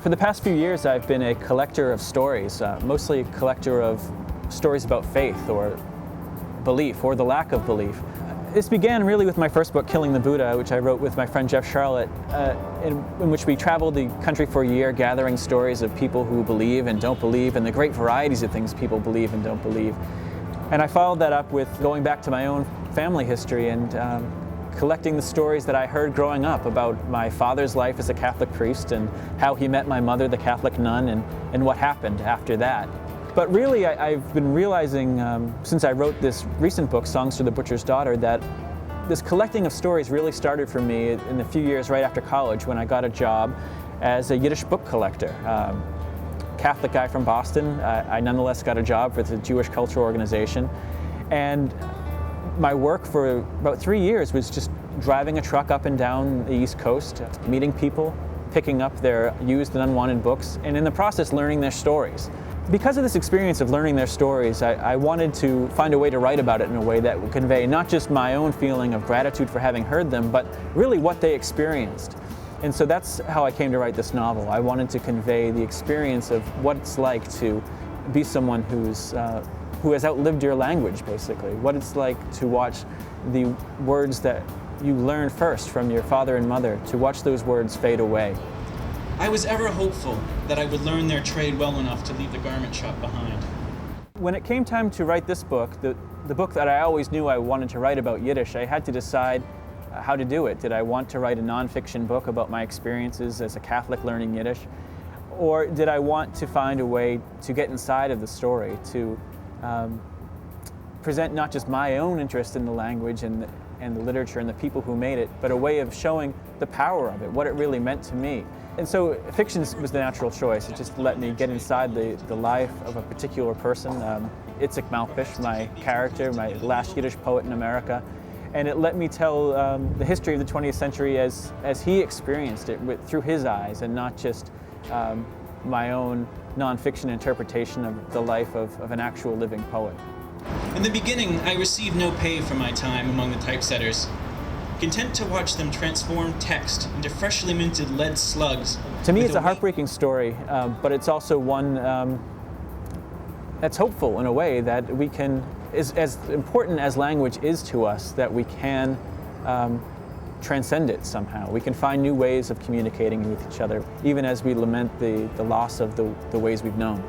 For the past few years, I've been a collector of stories, mostly a collector of stories about faith or belief, or the lack of belief. This began really with my first book, Killing the Buddha, which I wrote with my friend Jeff Charlotte, in which we traveled the country for a year gathering stories of people who believe and don't believe, and the great varieties of things people believe and don't believe. And I followed that up with going back to my own family history and collecting the stories that I heard growing up about my father's life as a Catholic priest and how he met my mother, the Catholic nun, and what happened after that. But really, I've been realizing since I wrote this recent book, Songs to the Butcher's Daughter, that this collecting of stories really started for me in the few years right after college when I got a job as a Yiddish book collector. Catholic guy from Boston, I nonetheless got a job for the Jewish Cultural Organization. And my work for about 3 years was just driving a truck up and down the East Coast, meeting people, picking up their used and unwanted books, and in the process learning their stories. Because of this experience of learning their stories, I wanted to find a way to write about it in a way that would convey not just my own feeling of gratitude for having heard them, but really what they experienced. And so that's how I came to write this novel. I wanted to convey the experience of what it's like to be someone who has outlived your language, basically. What it's like to watch the words that you learned first from your father and mother, to watch those words fade away. I was ever hopeful that I would learn their trade well enough to leave the garment shop behind. When it came time to write this book, the book that I always knew I wanted to write about Yiddish, I had to decide how to do it. Did I want to write a nonfiction book about my experiences as a Catholic learning Yiddish? Or did I want to find a way to get inside of the story, to present not just my own interest in the language and the literature and the people who made it, but a way of showing the power of it, what it really meant to me. And so fiction was the natural choice. It just let me get inside the life of a particular person, Itzik Malpish, my character, my last Yiddish poet in America. And it let me tell the history of the 20th century as he experienced it through his eyes, and not just my own nonfiction interpretation of the life of an actual living poet. In the beginning, I received no pay for my time among the typesetters, content to watch them transform text into freshly minted lead slugs. To me, it's a heartbreaking story, but it's also one that's hopeful in a way, that we can, as important as language is to us, that we can transcend it somehow. We can find new ways of communicating with each other, even as we lament the loss of the ways we've known.